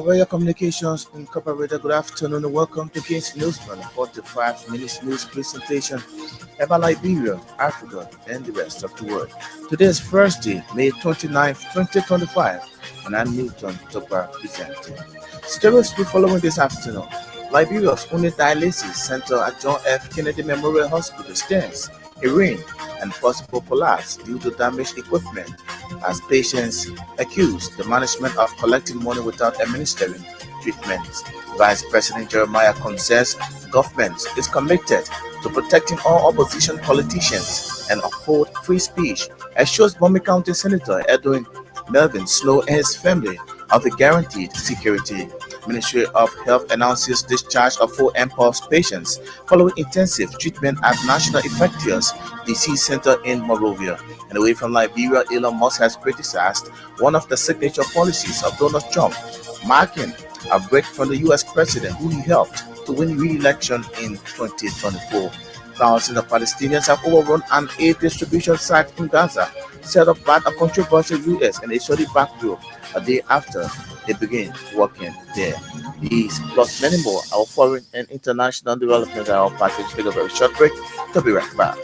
Royal Communications Incorporated, good afternoon and welcome to King's Newsman, 45 minutes news presentation about Liberia, Africa, and the rest of the world. Today is Thursday, May 29th, 2025, and I'm Newton Tokwa presenting. Stories we following this afternoon. Liberia's only dialysis center at John F. Kennedy Memorial Hospital stands a rain and possible collapse due to damaged equipment as patients accuse the management of collecting money without administering treatments. Vice President Jeremiah Kun says the government is committed to protecting all opposition politicians and uphold free speech, assures Bombay County Senator Edwin Melvin Snow and his family of the guaranteed security. Ministry of Health announces discharge of 4 mpox patients following intensive treatment at National Infectious Disease Center in Monrovia. And away from Liberia, Elon Musk has criticized one of the signature policies of Donald Trump, marking a break from the U.S. president who he helped to win re-election in 2024. Thousands of Palestinians have overrun an aid distribution site in Gaza, set up by a controversial U.S. and Israeli-backed group a day after they begin working there. These plus many more our foreign and international developments are our package. Take a very short break. To be right back.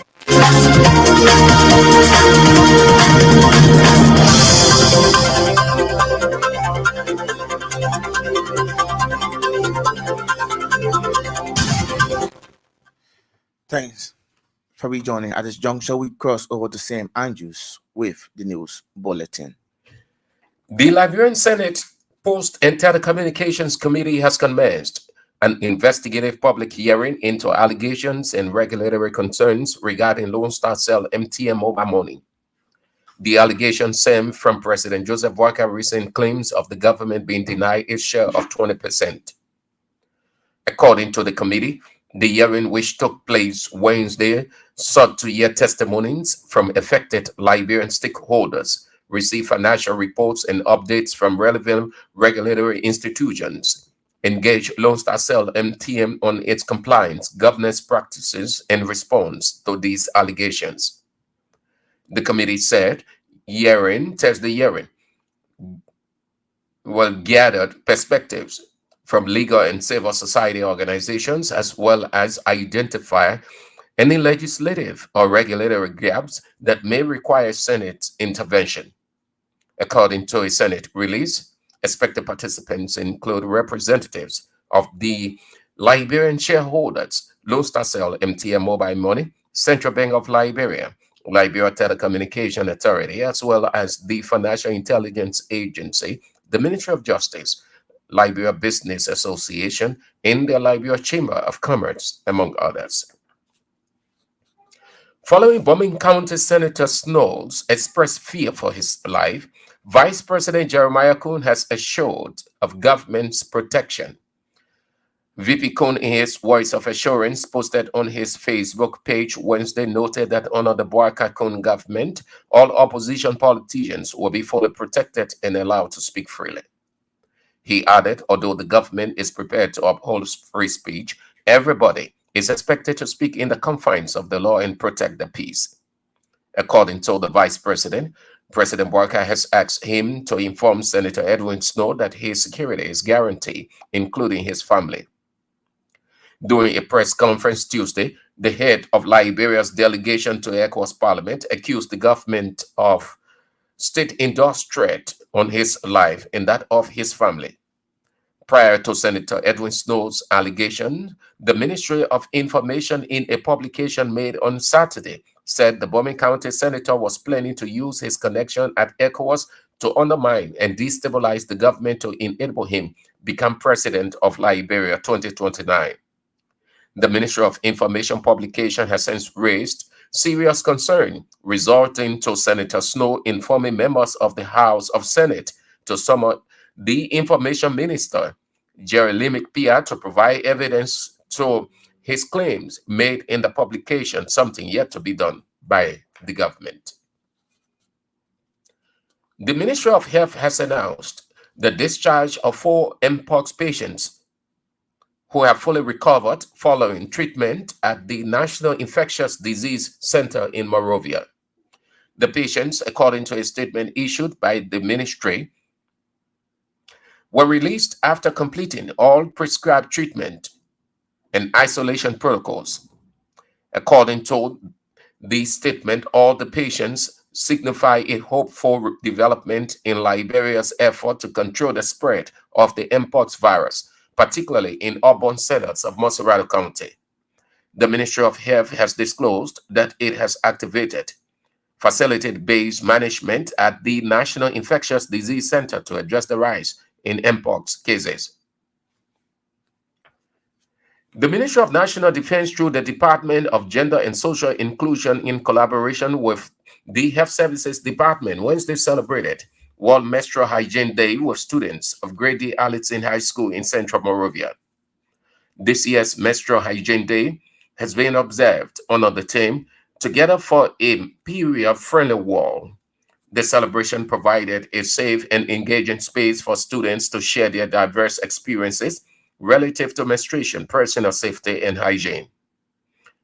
Thanks for rejoining. At this juncture, we cross over to St. Andrews with the news bulletin. The Liberian Senate Post and Telecommunications Committee has commenced an investigative public hearing into allegations and regulatory concerns regarding Lone Star Cell MTM mobile money. The allegations stem from President Joseph Boakai recent claims of the government being denied its share of 20%. According to the committee, the hearing, which took place Wednesday, sought to hear testimonies from affected Liberian stakeholders, receive financial reports and updates from relevant regulatory institutions, engage Lone Star Cell MTM on its compliance, governance practices, and response to these allegations. The committee said the hearing gathered perspectives from legal and civil society organizations, as well as identify any legislative or regulatory gaps that may require Senate intervention. According to a Senate release, expected participants include representatives of the Liberian shareholders, Lone Star Cell MTM Mobile Money, Central Bank of Liberia, Liberia Telecommunication Authority, as well as the Financial Intelligence Agency, the Ministry of Justice, Liberia Business Association, and the Liberia Chamber of Commerce, among others. Following Bombing County Senator Snow's expressed fear for his life, Vice President Jeremiah Kun has assured of government's protection. VP Kun, in his voice of assurance posted on his Facebook page Wednesday, noted that under the Boakai Kun government, all opposition politicians will be fully protected and allowed to speak freely. He added, although the government is prepared to uphold free speech, everybody is expected to speak in the confines of the law and protect the peace. According to the Vice President, President Boakai has asked him to inform Senator Edwin Snow that his security is guaranteed, including his family. During a press conference Tuesday, the head of Liberia's delegation to ECOWAS Parliament accused the government of state-endorsed threat on his life and that of his family. Prior to Senator Edwin Snow's allegation, the Ministry of Information, in a publication made on Saturday, said the Bombing County Senator was planning to use his connection at ECOWAS to undermine and destabilize the government to enable him become president of Liberia 2029. The Ministry of Information publication has since raised serious concern, resulting to Senator Snow informing members of the House of Senate to summon the Information Minister, Jerry Limick to provide evidence to his claims made in the publication, something yet to be done by the government. The Ministry of Health has announced the discharge of 4 mpox patients who have fully recovered following treatment at the National Infectious Disease Center in Monrovia. The patients, according to a statement issued by the ministry, were released after completing all prescribed treatment and isolation protocols. According to the statement, all the patients signify a hope for development in Liberia's effort to control the spread of the mpox virus, particularly in urban centers of Montserrat County. The Ministry of Health has disclosed that it has activated facility-based management at the National Infectious Disease Center to address the rise in mpox cases. The Ministry of National Defense, through the Department of Gender and Social Inclusion in collaboration with the Health Services Department, Wednesday celebrated World Menstrual Hygiene Day with students of Grady Allison High School in Central Moravia. This year's Menstrual Hygiene Day has been observed under the theme Together for a Period-Friendly World. The celebration provided a safe and engaging space for students to share their diverse experiences relative to menstruation, personal safety, and hygiene.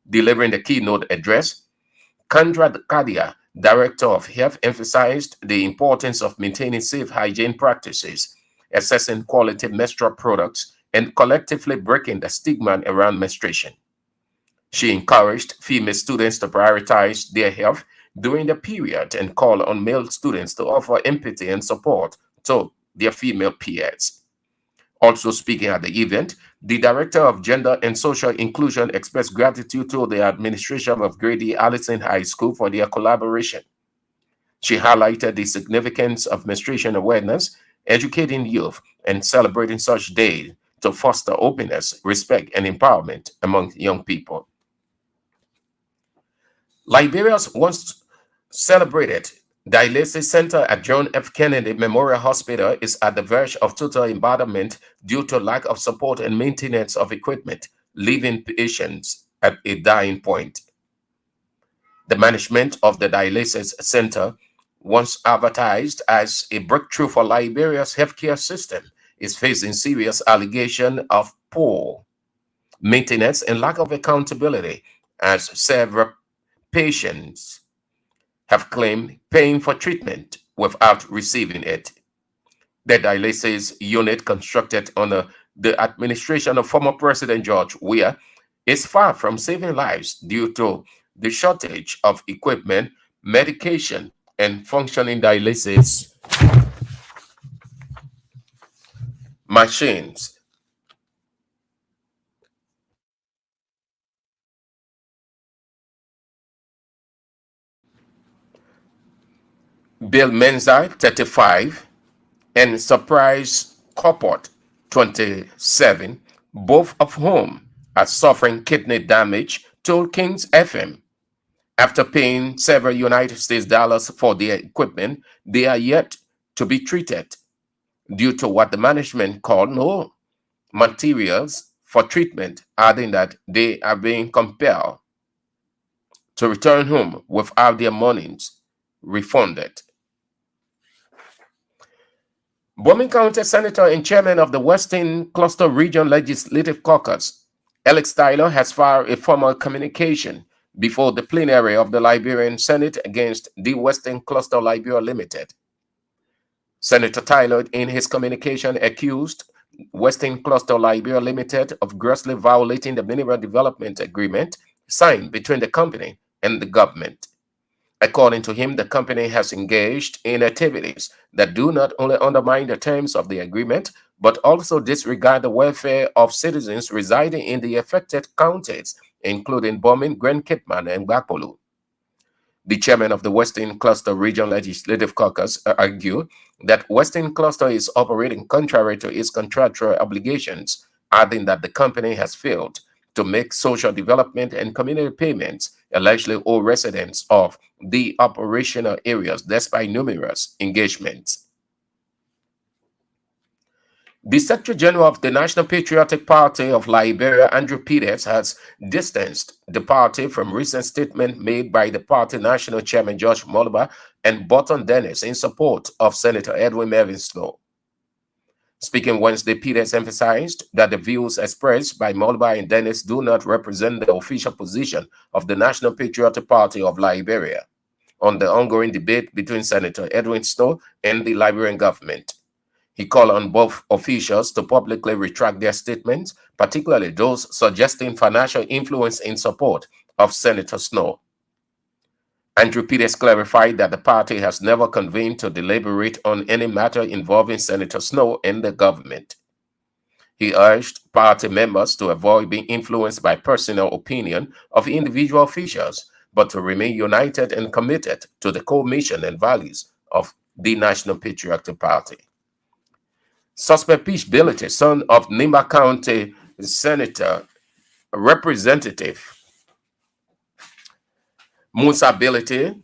Delivering the keynote address, Kandra Kadia, Director of Health, emphasized the importance of maintaining safe hygiene practices, assessing quality menstrual products, and collectively breaking the stigma around menstruation. She encouraged female students to prioritize their health during the period and called on male students to offer empathy and support to their female peers. Also speaking at the event, the Director of Gender and Social Inclusion expressed gratitude to the administration of Grady Allison High School for their collaboration. She highlighted the significance of menstruation awareness, educating youth, and celebrating such days to foster openness, respect, and empowerment among young people. Liberia's once celebrated dialysis center at John F. Kennedy Memorial Hospital is at the verge of total abandonment due to lack of support and maintenance of equipment, leaving patients at a dying point. The management of the dialysis center, once advertised as a breakthrough for Liberia's healthcare system, is facing serious allegations of poor maintenance and lack of accountability, as several patients have claimed paying for treatment without receiving it. The dialysis unit constructed under the administration of former President George Weah is far from saving lives due to the shortage of equipment, medication, and functioning dialysis machines. Bill Menzies, 35, and Surprise Coppert, 27, both of whom are suffering kidney damage, told Kings FM. After paying several United States dollars for their equipment, they are yet to be treated due to what the management called no materials for treatment, adding that they are being compelled to return home without their monies refunded. Broom County Senator and Chairman of the Western Cluster Region Legislative Caucus, Alex Tyler, has filed a formal communication before the plenary of the Liberian Senate against the Western Cluster Liberia Limited. Senator Tyler, in his communication, accused Western Cluster Liberia Limited of grossly violating the Mineral Development Agreement signed between the company and the government. According to him, the company has engaged in activities that do not only undermine the terms of the agreement, but also disregard the welfare of citizens residing in the affected counties, including Bomin, Grand Kitman, and Gbapolu. The chairman of the Western Cluster Regional Legislative Caucus argued that Western Cluster is operating contrary to its contractual obligations, adding that the company has failed to make social development and community payments allegedly owed residents of the operational areas despite numerous engagements. The Secretary General of the National Patriotic Party of Liberia, Andrew Peters, has distanced the party from recent statements made by the party national chairman George Moluba and Button Dennis in support of Senator Edwin Mervyn Snow. Speaking Wednesday, Peters emphasized that the views expressed by Moluba and Dennis do not represent the official position of the National Patriotic Party of Liberia on the ongoing debate between Senator Edwin Snow and the Liberian government. He called on both officials to publicly retract their statements, particularly those suggesting financial influence in support of Senator Snow. Andrew Peters clarified that the party has never convened to deliberate on any matter involving Senator Snow and the government. He urged party members to avoid being influenced by personal opinion of individual officials, but to remain united and committed to the core mission and values of the National Patriotic Party. Suspect Peach Billity, son of Nimba County Senator Representative Musa Billity,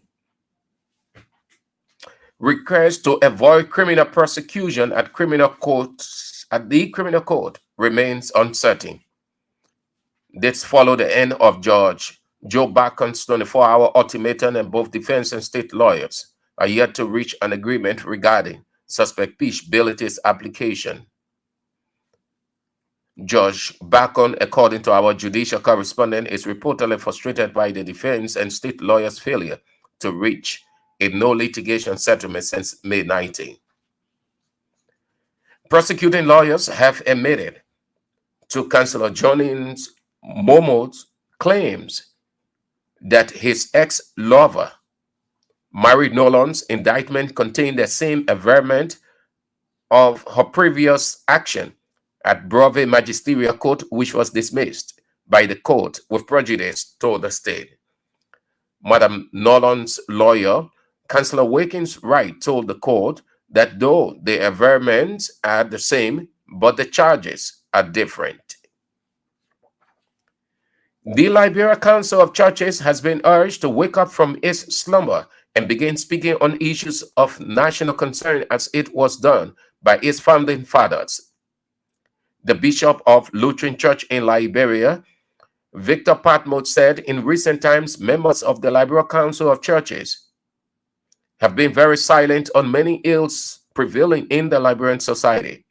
request to avoid criminal prosecution at the criminal court remains uncertain. This followed the end of Judge Joe Bacon's 24-hour ultimatum, and both defense and state lawyers are yet to reach an agreement regarding suspect Peach Billity's application. Judge Bacon, according to our judicial correspondent, is reportedly frustrated by the defense and state lawyers' failure to reach a no litigation settlement since May 19. Prosecuting lawyers have admitted to Councillor Jennings Momo's claims that his ex-lover, Mary Nolan's indictment contained the same averment of her previous action at Broom Magisterial Court, which was dismissed by the court with prejudice to the state. Madam Nolan's lawyer, Councillor Wakins Wright, told the court that though the averments are the same, but the charges are different. The Liberia Council of Churches has been urged to wake up from its slumber and begin speaking on issues of national concern as it was done by its founding fathers. The Bishop of Lutheran Church in Liberia, Victor Patmore, said in recent times members of the Liberia Council of Churches have been very silent on many ills prevailing in the Liberian society.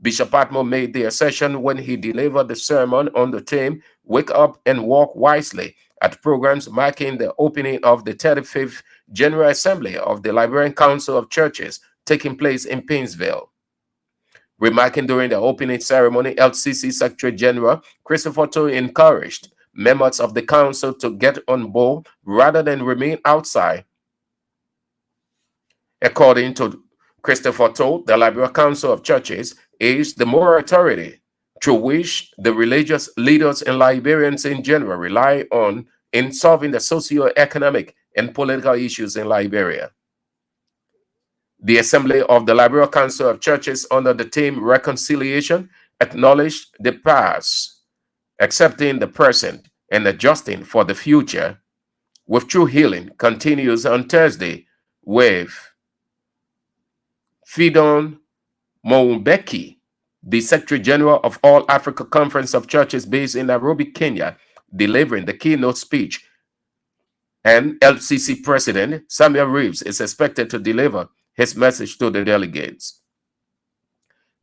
Bishop Patmore made the assertion when he delivered the sermon on the theme Wake Up and Walk Wisely at programs marking the opening of the 35th General Assembly of the Liberian Council of Churches taking place in Painesville. Remarking during the opening ceremony, LCC Secretary General Christopher Toh encouraged members of the council to get on board rather than remain outside. According to Christopher Toh, the Liberia Council of Churches is the moral authority through which the religious leaders and Liberians in general rely on in solving the socio-economic and political issues in Liberia. The Assembly of the Liberia Council of Churches, under the theme Reconciliation, acknowledged the past, accepting the present, and adjusting for the future with true healing, continues on Thursday with Fidon Moumbeki, the Secretary General of All Africa Conference of Churches based in Nairobi, Kenya, delivering the keynote speech. And LCC President Samuel Reeves is expected to deliver his message to the delegates.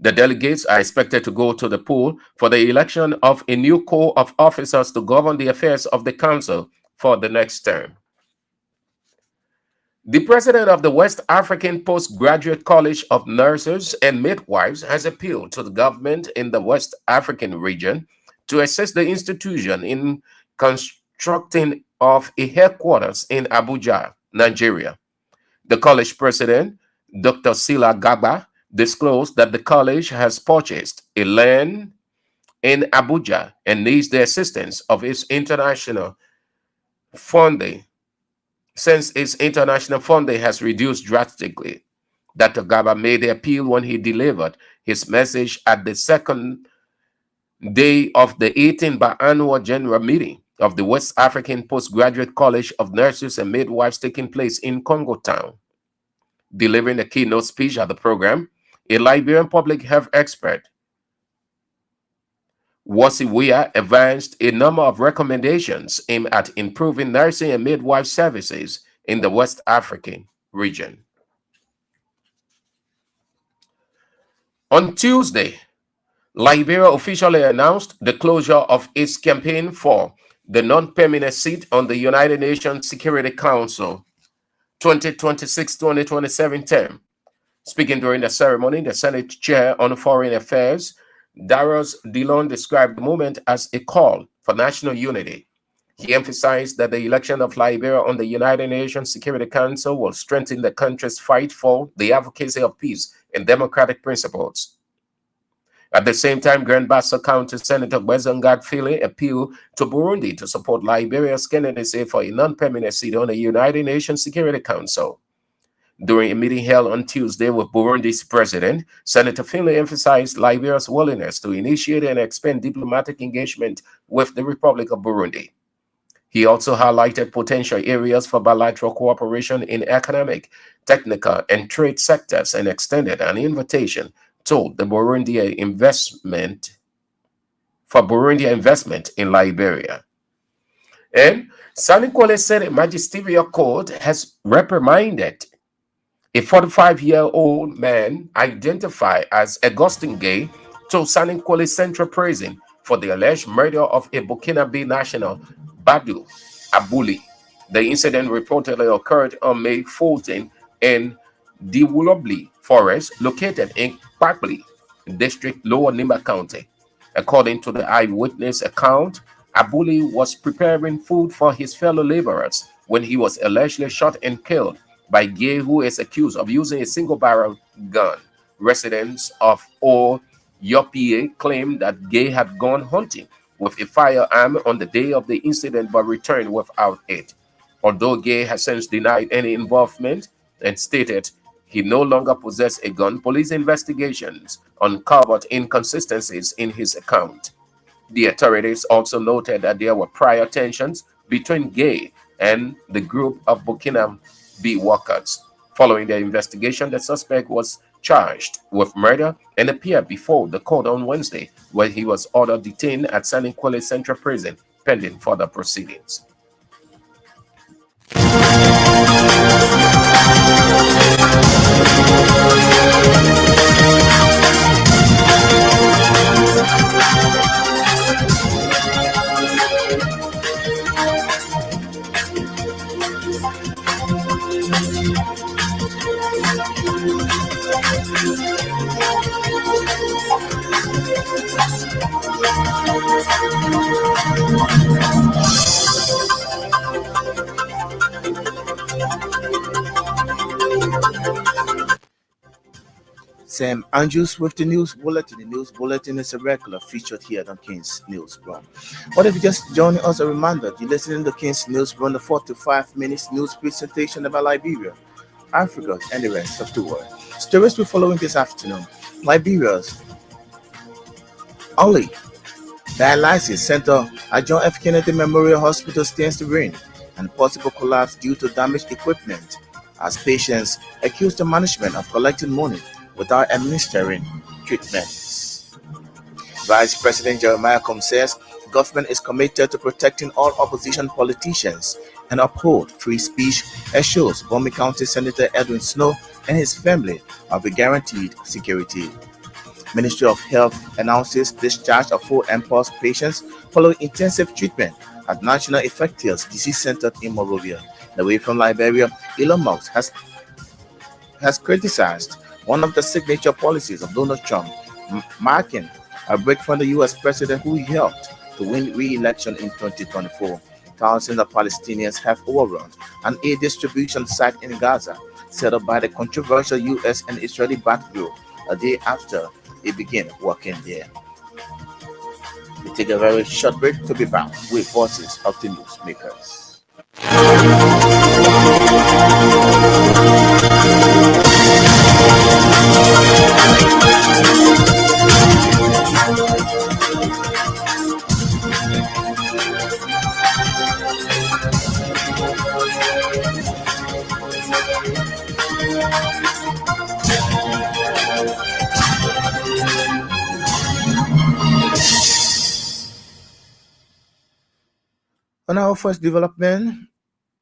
The delegates are expected to go to the poll for the election of a new corps of officers to govern the affairs of the council for the next term. The president of the West African Postgraduate College of Nurses and Midwives has appealed to the government in the West African region to assist the institution in constructing of a headquarters in Abuja, Nigeria. The college president, Dr. Sila Gaba, disclosed that the college has purchased a land in Abuja and needs the assistance of its international funding since its international funding has reduced drastically. Dr. Gaba made the appeal when he delivered his message at the second day of the 18th biannual general meeting of the West African Postgraduate College of Nurses and Midwives taking place in Congo Town. Delivering a keynote speech at the program, a Liberian public health expert, Wasiwia, advanced a number of recommendations aimed at improving nursing and midwife services in the West African region. On Tuesday, Liberia officially announced the closure of its campaign for the non-permanent seat on the United Nations Security Council 2026-2027 term. Speaking during the ceremony, the Senate Chair on Foreign Affairs, Darius Dillon, described the moment as a call for national unity. He emphasized that the election of Liberia on the United Nations Security Council will strengthen the country's fight for the advocacy of peace and democratic principles. At the same time, Grand Bassa County Senator Wezongard Philly appealed to Burundi to support Liberia's candidacy for a non-permanent seat on the United Nations Security Council. During a meeting held on Tuesday with Burundi's president, Senator Finley emphasized Liberia's willingness to initiate and expand diplomatic engagement with the Republic of Burundi. He also highlighted potential areas for bilateral cooperation in economic, technical, and trade sectors and extended an invitation to the Burundi investment in Liberia. And Sanikwale said a magisterial court has reprimanded a 45-year-old man identified as Augustine Gay to Sanikwale Central Prison for the alleged murder of a Burkinabe national, Badu Abuli. The incident reportedly occurred on May 14 in Diwulobli Forest, located in Kpakli District, Lower Nimba County. According to the eyewitness account, Abuli was preparing food for his fellow laborers when he was allegedly shot and killed by Gay, who is accused of using a single-barrel gun. Residents of O Yopie claimed that Gay had gone hunting with a firearm on the day of the incident but returned without it. Although Gay has since denied any involvement and stated he no longer possessed a gun, police investigations uncovered inconsistencies in his account. The authorities also noted that there were prior tensions between Gay and the group of Burkina Faso workers. Following the investigation, the suspect was charged with murder and appeared before the court on Wednesday, where he was ordered detained at Sanikwale Central Prison pending further proceedings. Sam Andrews with the news bulletin. The news bulletin is a regular featured here on King's News Broom. What if you just joining us? A reminder, you're listening to King's News Broom, the 45 minutes news presentation about Liberia, Africa, and the rest of the world. Stories we're following this afternoon. Liberia's only dialysis center at John F. Kennedy Memorial Hospital stands to rain and possible collapse due to damaged equipment as patients accuse the management of collecting money without administering treatments. Vice President Jeremiah Combs says government is committed to protecting all opposition politicians and uphold free speech, assures Bomi County Senator Edwin Snow and his family of a guaranteed security. Ministry of Health announces discharge of 4 MPOS patients following intensive treatment at National Infectious Disease Center in Monrovia. Away from Liberia, Elon Musk has criticized one of the signature policies of Donald Trump, marking a break from the U.S. president who he helped to win re-election in 2024. Thousands of Palestinians have overrun an aid distribution site in Gaza, set up by the controversial U.S. and Israeli Ba'ath Group a day after it began working there. We take a very short break to be back with voices of the newsmakers. On our first development,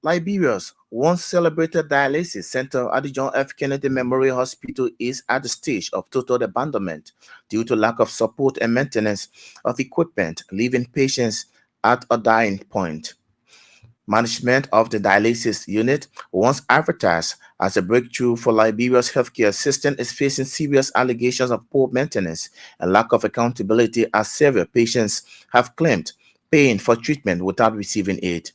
Liberia's once celebrated dialysis center at the John F. Kennedy Memorial Hospital is at the stage of total abandonment due to lack of support and maintenance of equipment, leaving patients at a dying point. Management of the dialysis unit, once advertised as a breakthrough for Liberia's healthcare system, is facing serious allegations of poor maintenance and lack of accountability as several patients have claimed paying for treatment without receiving aid.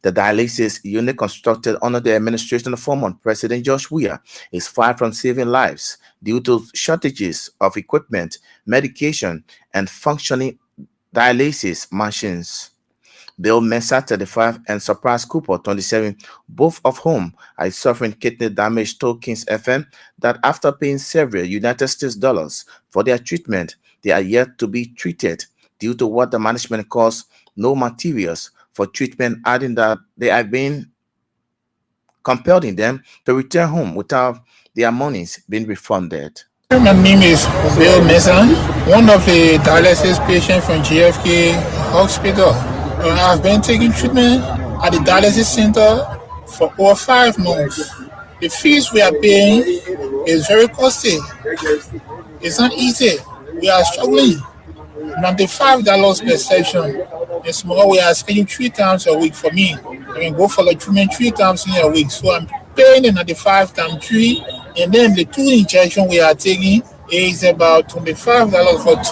The dialysis unit constructed under the administration of former President Josh Weah is far from saving lives due to shortages of equipment, medication, and functioning dialysis machines. Bill Mensah, 35, and Surprise Cooper, 27, both of whom are suffering kidney damage, told Kings FM that after paying several United States dollars for their treatment, they are yet to be treated due to what the management calls no materials for treatment, adding that they have been compelling them to return home without their monies being refunded. My name is Bill Mason, one of the dialysis patients from GFK Hospital. I've been taking treatment at the dialysis center for over 5 months. The fees we are paying is very costly. It's not easy. We are struggling. $95 per session. In small, we are scheduled 3 times a week for me. I can go for the treatment 3 times in a week. So I'm paying the 95 times 3, and then the 2 injection we are taking is about $25 for 2.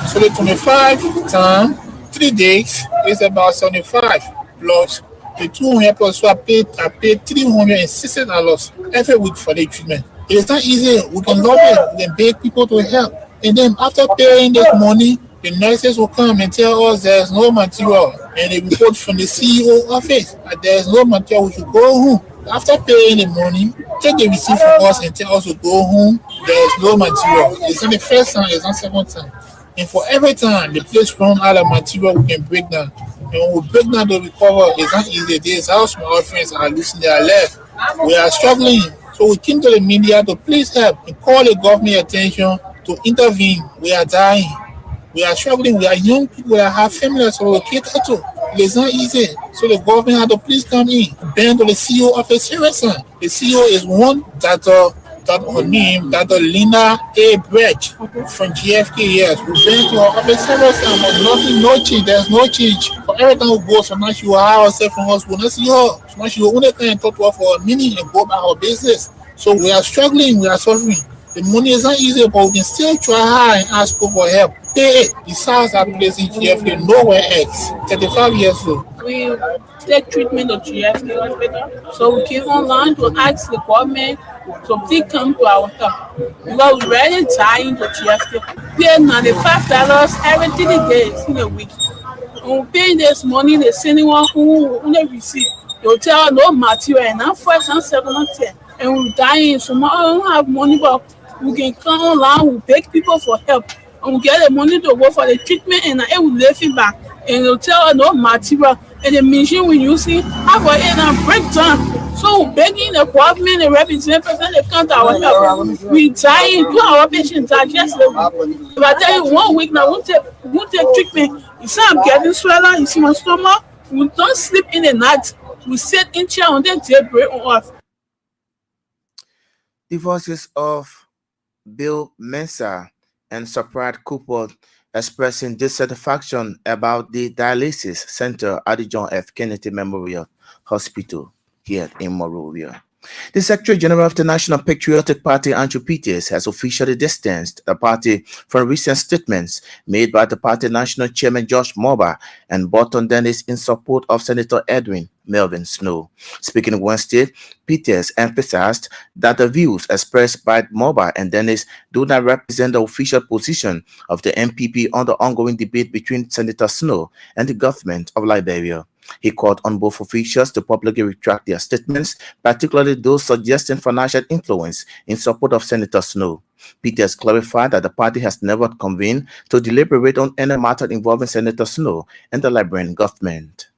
So the 25 times 3 days is about 75 plus the 200 plus. So I paid $360 every week for the treatment. It is not easy. We can love it. We can beg people to help. And then after paying this money, the nurses will come and tell us there's no material. And they report from the CEO office that there's no material, we should go home. After paying the money, take the receipt from us and tell us to go home. There's no material. It's not the first time, it's not the second time. And for every time the place run out of material, we can break down. And when we break down to recover, it's not easy. This how small friends are losing their life. We are struggling. So we came to the media to please help and call the government attention to intervene. We are dying. We are struggling. We are young people that have families to cater to. It's not easy. So the government had to please come in. Bend to the CEO of a serious son. The CEO is one that her name, Dr. Lina A. Brecht from GFK. Yes, we been to her office several times, but nothing, no change. There's no change. For every time we go, sometimes she will hire herself from us. We will not see her. Sometimes she will only come and talk to her for a minute and go about her business. So we are struggling. We are suffering. The money is not easy, but we can still try hard and ask people for help. Pay it. The SARS are placed in GFK, nowhere else. 35 years old. We take treatment at GFK hospital. So we came online to ask the government to please come to our help. Because we're really dying to GFK. Pay $95 every 3 days in a week. When we pay this money, they send one who only receive. They'll tell us no material and not first and second and 10. And we're dying. So I don't have money, but we can come online, we beg people for help. And we get the money to go for the treatment and it will leave it back. And they'll tell us no material. And the machine we using have a it and break down. So we're begging the government, the representative, they come to our help. We dying, two our patients are just if I tell you 1 week now, we'll take treatment. You see I'm getting swollen, you see my stomach. We don't sleep in the night. We sit in chair and then they break on us. The voices of Bill Mensah and Surprise Cooper expressing dissatisfaction about the dialysis center at the John F. Kennedy Memorial Hospital here in Monrovia. The Secretary General of the National Patriotic Party, Andrew Peters, has officially distanced the party from recent statements made by the party national chairman Josh Moba and Burton Dennis in support of Senator Edwin Melvin Snow. Speaking Wednesday, Peters emphasized that the views expressed by Moba and Dennis do not represent the official position of the NPP on the ongoing debate between Senator Snow and the government of Liberia. He called on both officials to publicly retract their statements, particularly those suggesting financial influence in support of Senator Snow. Peters clarified that the party has never convened to deliberate on any matter involving Senator Snow and the Liberian government.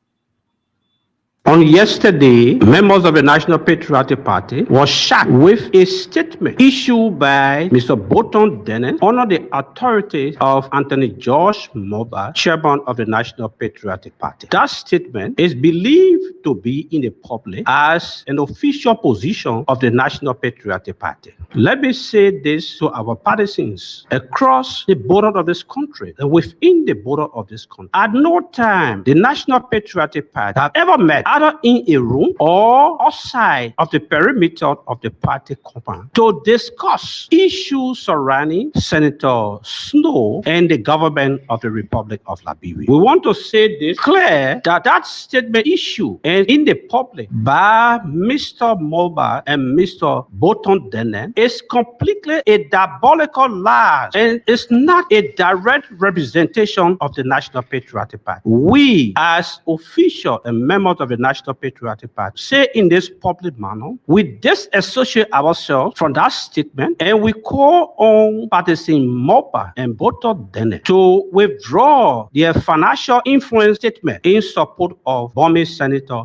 On yesterday, members of the National Patriotic Party were shocked with a statement issued by Mr. Bolton Dennis under the authority of Anthony George Mobile, chairman of the National Patriotic Party. That statement is believed to be in the public as an official position of the National Patriotic Party. Let me say this to our partisans across the border of this country and within the border of this country. At no time the National Patriotic Party have ever met either in a room or outside of the perimeter of the party compound to discuss issues surrounding Senator Snow and the government of the Republic of Liberia. We want to say this clear that that statement issued and in the public by Mr. Mobile and Mr. Bolton Dennis is completely a diabolical lie and it's not a direct representation of the National Patriotic Party. We, as officials and members of the National Patriotic Party, say in this public manner, we disassociate ourselves from that statement and we call on partisan Mobile and Bolton Dennis to withdraw their financial influence statement in support of Burmese Senator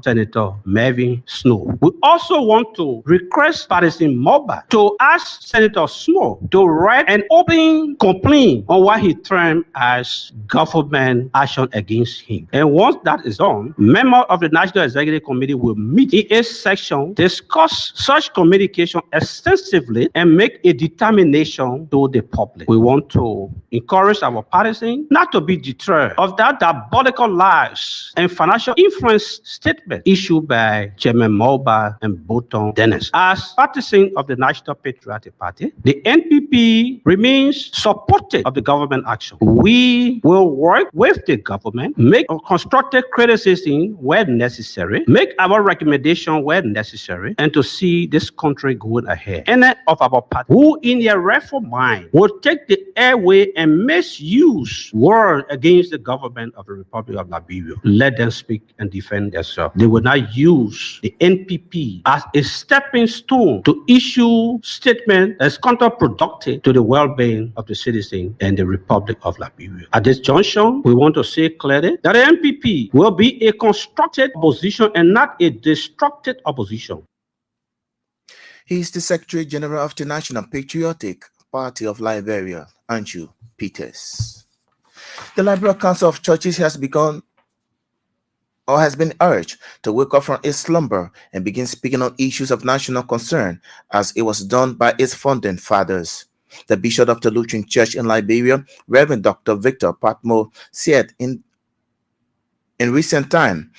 Mervyn Snow. We also want to request partisan Mobile to ask Senator Snow to write an open complaint on what he termed as government action against him. And once that is done, members of the National Executive Committee will meet in a section, discuss such communication extensively, and make a determination to the public. We want to encourage our partisans not to be deterred of that diabolical lies and financial influence statement issued by Chairman Mobile and Bolton Dennis. As partisans of the National Patriotic Party, the NPP remains supportive of the government action. We will work with the government, make constructive criticism where necessary, make our recommendation where necessary, and to see this country going ahead. Any of our party who in their rightful mind will take the airway and misuse words against the government of the Republic of Liberia, let them speak and defend themselves. They will not use the NPP as a stepping stone to issue statements that's counterproductive to the well-being of the citizens and the Republic of Liberia. At this junction, we want to say clearly that the NPP will be a constructive opposition and not a destructive opposition. He is the Secretary General of the National Patriotic Party of Liberia, Andrew Peters. The Liberia Council of Churches has been urged to wake up from its slumber and begin speaking on issues of national concern as it was done by its founding fathers. The Bishop of the Lutheran Church in Liberia, Reverend Dr. Victor Patmo, said in recent time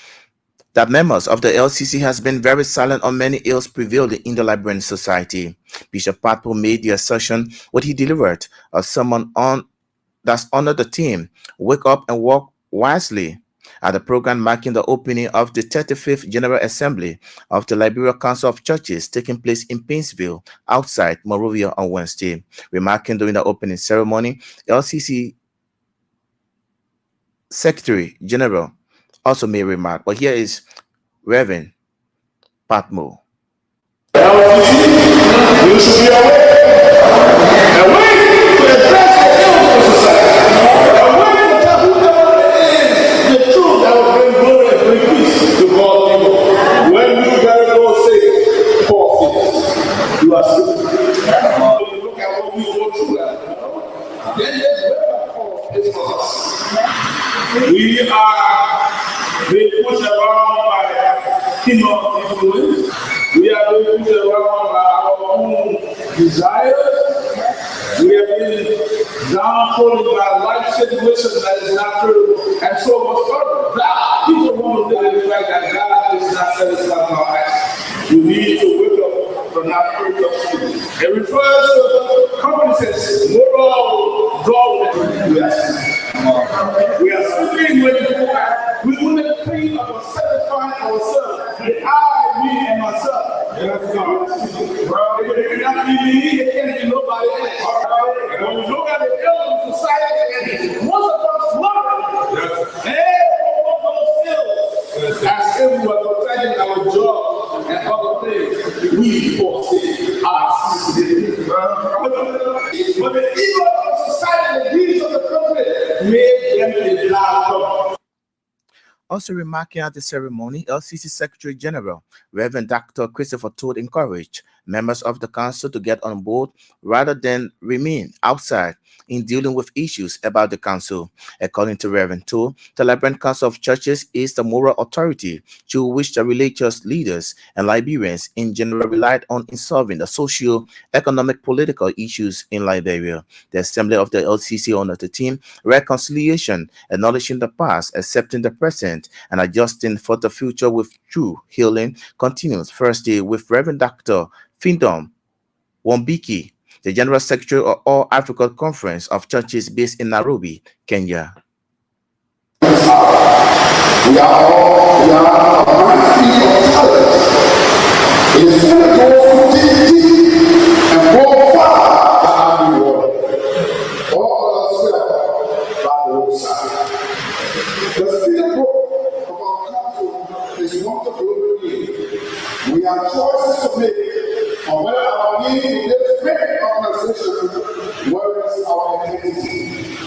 that members of the LCC has been very silent on many ills prevailing in the Liberian society. Bishop Patmo made the assertion when he delivered a sermon that's under the theme, Wake Up and Walk Wisely, at the program marking the opening of the 35th General Assembly of the Liberia Council of Churches taking place in Painesville, outside Monrovia on Wednesday. Remarking during the opening ceremony, LCC Secretary General also made a remark, but here is Reverend Patmo. LCC, you should be awake to address the ills of society. We are being pushed around by kingdom influence. We are being pushed around by our own desires. We have been downplayed by life situations that is not true, and so much further. People want to live in the fact that God is not satisfied with our actions. We need to wake up from that period of sleep. It refers to the competence, moral drawing. We are sleeping when we want to clean up and satisfy ourselves. I, me, and myself. That's God. If it not be me, it can't be nobody else. And when we look at the ills of society, and most of us love it. Every one of those ills, as if we were protecting our job and other things, we foresee our citizens. But the evil of society, the needs of the country, made them a Also remarking at the ceremony, LCC Secretary General Reverend Dr. Christopher Todd encouraged members of the council to get on board rather than remain outside in dealing with issues about the council. According to Reverend Todd, the Liberian Council of Churches is the moral authority through which the religious leaders and Liberians in general relied on in solving the socio economic political issues in Liberia. The Assembly of the LCC honored the theme reconciliation, acknowledging the past, accepting the present, and adjusting for the future with true healing continues Thursday with Reverend Dr. Findom Wombiki, the General Secretary of All Africa Conference of Churches based in Nairobi, Kenya. We are a mighty field of talent. It's going to go deep and go far than the world. All of us by the roadside. The field of our country is not the glory. We have choices to make on whether our being in this great organization, where is our identity.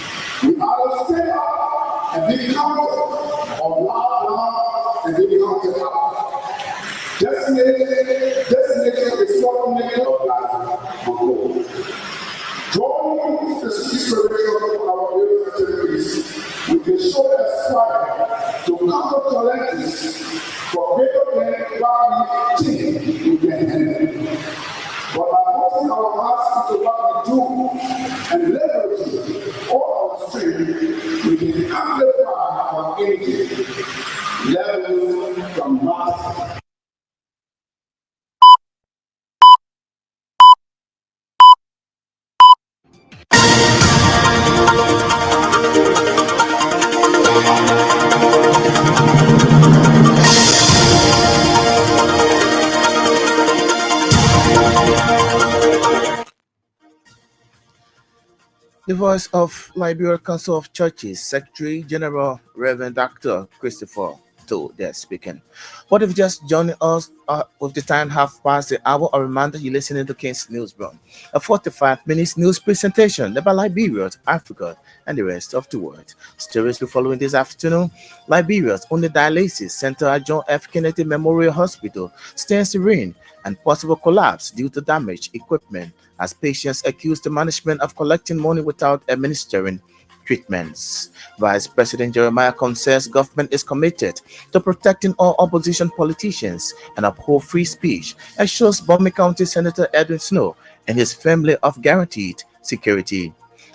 We either stay up and be counted, or lie down and be counted out. Destination is certainly of life or goal. Drawing the inspiration of our various activities, we can show aspire to counter challenges for greater than what we think we can handle. But by putting our hearts into what we do and leveraging all our strength, we can amplify our energy levels from mass. The voice of Liberia Council of Churches, Secretary General Reverend Dr. Christopher Todd there speaking. What if you just joining us with the time half past the hour? A reminder you're listening to King's News Broom, a 45 minutes news presentation about Liberia, Africa, and the rest of the world. Stories we following this afternoon. Liberia's only dialysis center at John F. Kennedy Memorial Hospital stands to rain and possible collapse due to damaged equipment as patients accuse the management of collecting money without administering treatments. Vice President Jeremiah Cohn says government is committed to protecting all opposition politicians and uphold free speech, assures Bombay County Senator Edwin Snow and his family of guaranteed security.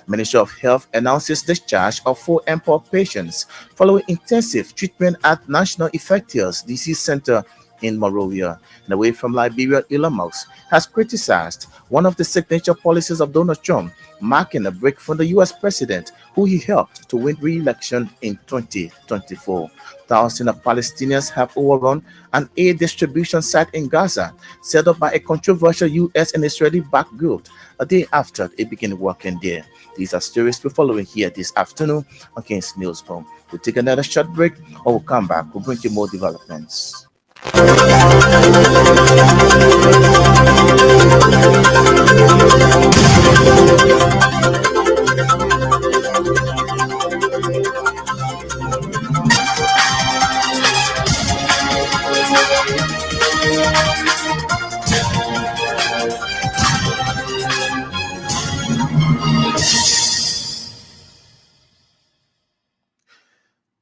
Ministry of Health announces discharge of 4 MPOX patients following intensive treatment at National Infectious Disease Center in Monrovia. And away from Liberia, Elon Musk has criticized one of the signature policies of Donald Trump, marking a break from the U.S. president, who he helped to win re-election in 2024. Thousands of Palestinians have overrun an aid distribution site in Gaza, set up by a controversial U.S. and Israeli-backed group a day after it began working there. These are stories we're following here this afternoon on King's Newsroom. We'll take another short break, or we'll come back. We'll bring you more developments.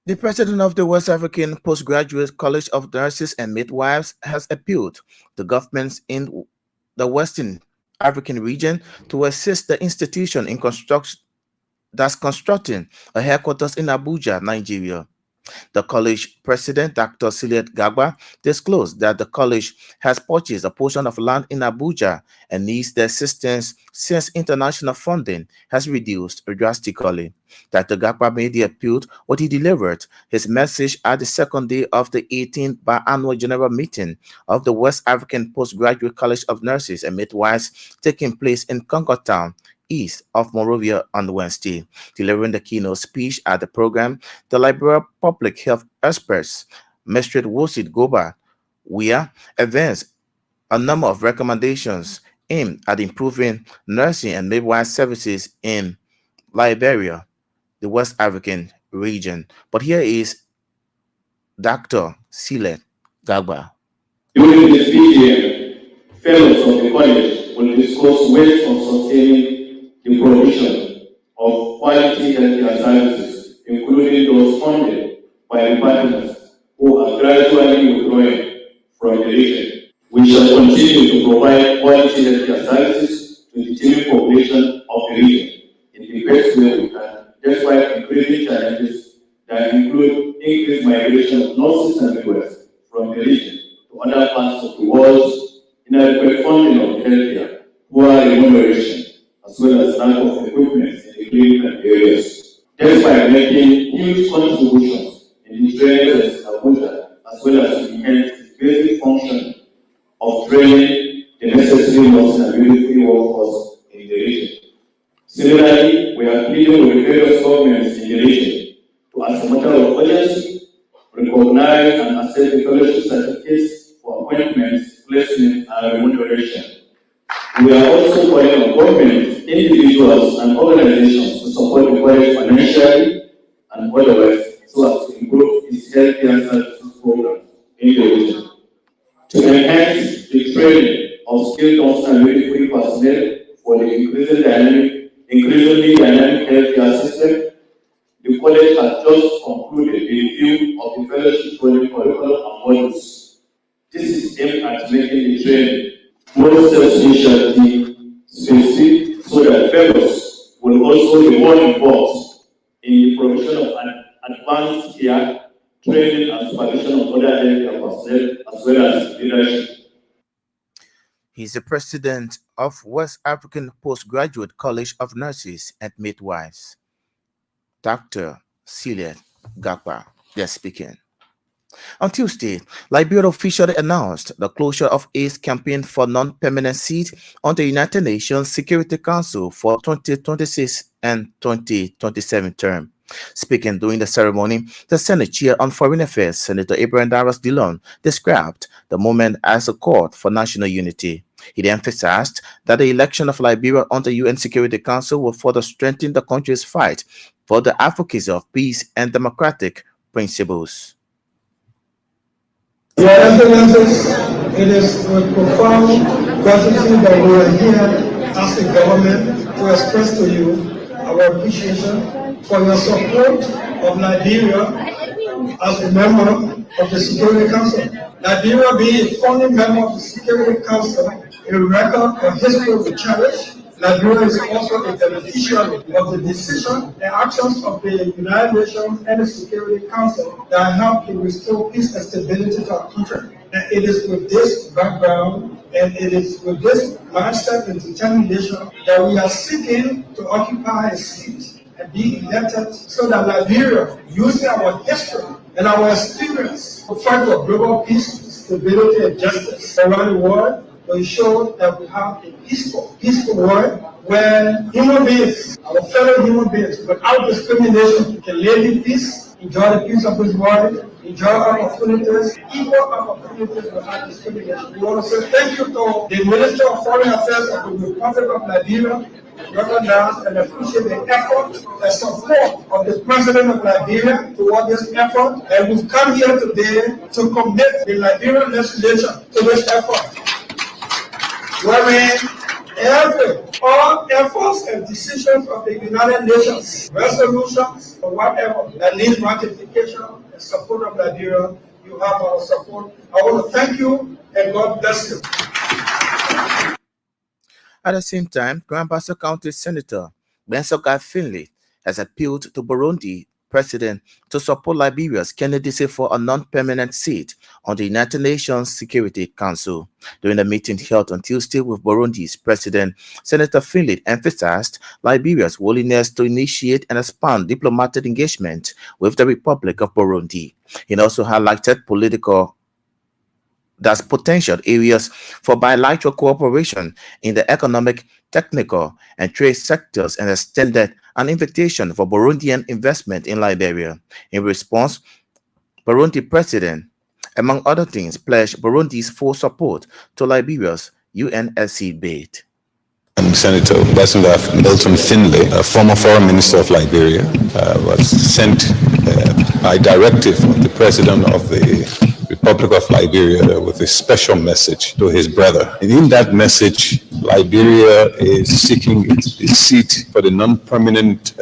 The president of the West African Postgraduate College of Nurses and Midwives has appealed to governments in the Western African region to assist the institution in constructing a headquarters in Abuja, Nigeria. The college president, Dr. Siliet Gagba, disclosed that the college has purchased a portion of land in Abuja and needs the assistance since international funding has reduced drastically. Dr. Gagba made the appeal when he delivered his message at the second day of the 18th biannual general meeting of the West African Postgraduate College of Nurses and Midwives taking place in Congo Town, east of Monrovia on Wednesday. Delivering the keynote speech at the program, the Liberia public health experts, Mr. Wosit Goba, Wea, advanced a number of recommendations aimed at improving nursing and midwife services in Liberia, the West African region. But here is Dr. Silet Gagba. During this PGM, fellows of the college will discuss ways of sustaining the provision of quality healthcare services, including those funded by the partners who are gradually withdrawing from the region. We shall continue to provide quality healthcare services to the teeming population of the region in the best way we can, despite increasing challenges that include increased migration of nurses and midwives from the region to other parts of the world, inadequate funding of healthcare, poor remuneration, as well as lack of equipment in the clinical areas. Despite making huge contributions in the training of Abuja, as well as to enhance the basic function of training the necessary nurse and military workforce in the region. Similarly, we are pleading with the various governments in the region to, as a matter of urgency, recognize and accept the fellowship certificates for appointments, placement, and remuneration. We are also calling on governments, individuals, and organizations to support the college financially and otherwise so as to improve its healthcare services program in the region. To enhance the training of skilled nurse and midwifery personnel for the increasingly dynamic healthcare system, the college has just concluded a review of the fellowship training curriculum and modules. This is aimed at making the training more self-specialty specific so that fellows will also be more involved in the provision of advanced care, training, and supervision of other healthcare personnel as well as leadership. He's the president of West African Postgraduate College of Nurses and Midwives. Dr. Celia Gagba, they're speaking. On Tuesday, Liberia officially announced the closure of its campaign for non-permanent seats on the United Nations Security Council for 2026 and 2027 term. Speaking during the ceremony, the Senate Chair on Foreign Affairs, Senator Abraham Darius Dillon, described the moment as a call for national unity. He emphasized that the election of Liberia on the UN Security Council will further strengthen the country's fight for the advocacy of peace and democratic principles. Your Excellencies, it is with profound gratitude that we are here as a government to express to you our appreciation for your support of Liberia as a member of the Security Council. Liberia being a founding member of the Security Council, a record of history we cherish. Liberia is also a beneficiary of the decision and actions of the United Nations and the Security Council that help to restore peace and stability to our country. And it is with this background and it is with this mindset and determination that we are seeking to occupy a seat and be elected so that Liberia, using our history and our experience to fight for global peace, stability, and justice around the world, to ensure that we have a peaceful world where human beings, our fellow human beings, without discrimination, can live in peace, enjoy the peace of this world, enjoy opportunities, equal opportunities without discrimination. We want to say thank you to the Minister of Foreign Affairs of the Republic of Liberia, recognize and appreciate the effort and support of the President of Liberia toward this effort. And we've come here today to commit the Liberian legislature to this effort. Wherein all efforts and decisions of the United Nations, resolutions or whatever that needs ratification and support of Liberia, you have our support. I want to thank you and God bless you. At the same time, Grand Bassa County Senator Bensoka Finley has appealed to Burundi president to support Liberia's candidacy for a non-permanent seat on the United Nations Security Council. During the meeting held on Tuesday with Burundi's president, Senator Finley emphasized Liberia's willingness to initiate and expand diplomatic engagement with the Republic of Burundi. He also highlighted there's potential areas for bilateral cooperation in the economic, technical, and trade sectors and extended an invitation for Burundian investment in Liberia. In response, Burundi president, among other things, pledged Burundi's full support to Liberia's UNSC bid. Senator Bassanga Milton Finlay, a former foreign minister of Liberia, was sent by directive of the President of the Republic of Liberia with a special message to his brother. And in that message, Liberia is seeking a seat for the non-permanent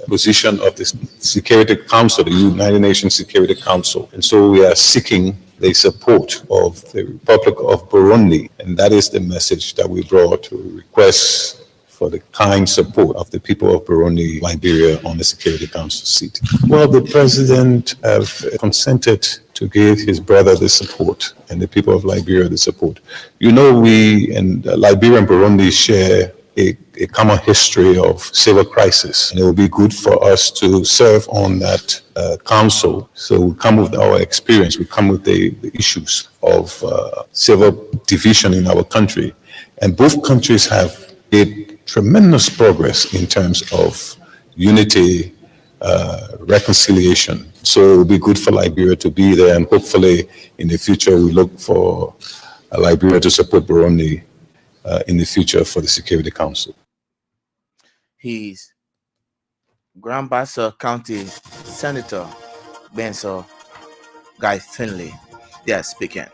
position of the Security Council, the United Nations Security Council. And so we are seeking the support of the Republic of Burundi. And that is the message that we brought to request for the kind support of the people of Burundi, Liberia on the Security Council seat. Well, the president have consented to give his brother the support and the people of Liberia the support. You know, we and Liberia and Burundi share a common history of civil crisis, and it will be good for us to serve on that council. So we come with our experience, we come with the issues of civil division in our country, and both countries have made tremendous progress in terms of unity, reconciliation. So it will be good for Liberia to be there, and hopefully in the future we look for Liberia to support Burundi in the future for the Security Council. He's Grand Bassa County Senator Benso Guy Finley. They are speaking.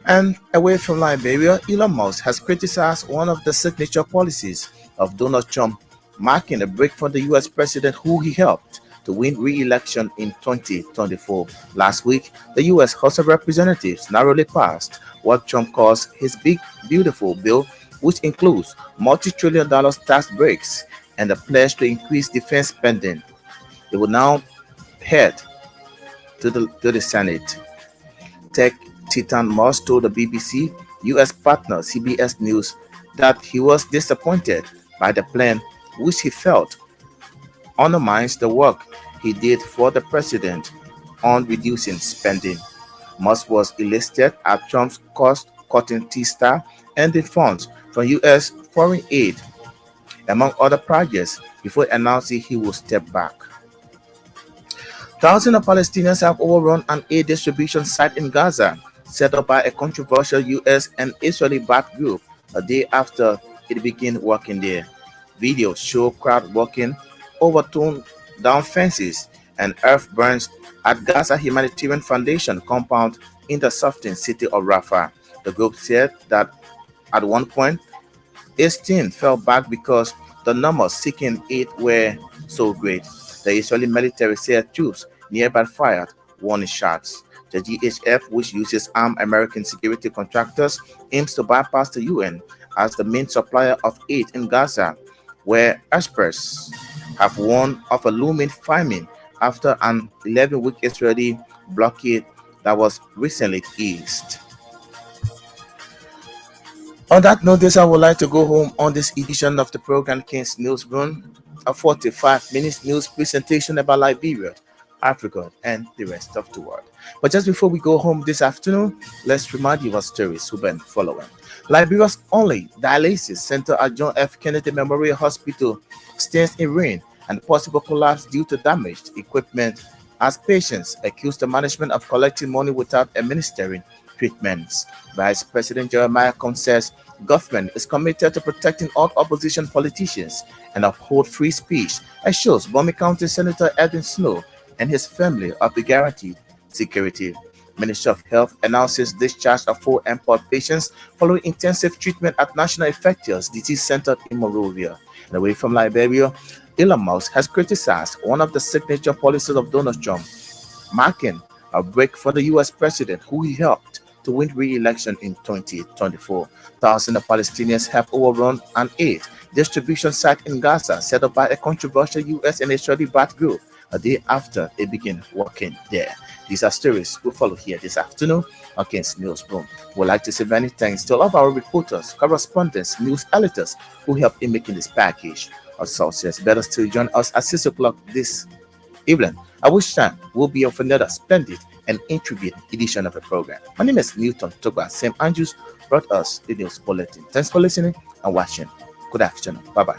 And away from Liberia, Elon Musk has criticized one of the signature policies of Donald Trump, marking a break for the U.S. president who he helped to win re-election in 2024. Last week, the U.S. House of Representatives narrowly passed what Trump calls his big, beautiful bill, which includes multi-trillion-dollar tax breaks and a pledge to increase defense spending. It will now head to the Senate. Tech titan Musk told the BBC U.S. partner CBS News that he was disappointed by the plan, which he felt undermines the work he did for the president on reducing spending. Musk was enlisted at Trump's cost-cutting T-star, ending funds from U.S. foreign aid, among other projects, before announcing he will step back. Thousands of Palestinians have overrun an aid distribution site in Gaza, set up by a controversial U.S. and Israeli-backed group a day after it began working there. Videos show crowd walking over torn down fences and earth burns at Gaza Humanitarian Foundation compound in the southern city of Rafah. The group said that at one point, its team fell back because the numbers seeking aid were so great. The Israeli military said troops nearby fired warning shots. The GHF, which uses armed American security contractors, aims to bypass the UN as the main supplier of aid in Gaza, where experts have warned of a looming famine after an 11-week Israeli blockade that was recently eased. On that note, I would like to go home on this edition of the program King's Newsroom, a 45-minute news presentation about Liberia, Africa, and the rest of the world. But just before we go home this afternoon, let's remind you of stories we've been following. Liberia's only dialysis center at John F. Kennedy Memorial Hospital stands in ruin and possible collapse due to damaged equipment as patients accuse the management of collecting money without administering treatments. Vice President Jeremiah Cohn says government is committed to protecting all opposition politicians and uphold free speech, assures Broom County Senator Edwin Snow and his family of the guaranteed security. Ministry of Health announces discharge of 4 import patients following intensive treatment at National Infectious Disease Center in Monrovia. And away from Liberia, Elon Musk has criticized one of the signature policies of Donald Trump, marking a break for the U.S. president who he helped to win re-election in 2024. Thousands of Palestinians have overrun an aid distribution site in Gaza set up by a controversial U.S. and Israeli-backed group a day after they began working there. These are stories we follow here this afternoon on King's Newsroom. We'd like to say many thanks to all of our reporters, correspondents, news editors who helped in making this package of sources. Better still join us at 6 o'clock this evening, at which time we'll be on for another splendid and intriguing edition of the program. My name is Newton Togba. St. Andrews brought us the news bulletin. Thanks for listening and watching. Good afternoon. Bye-bye.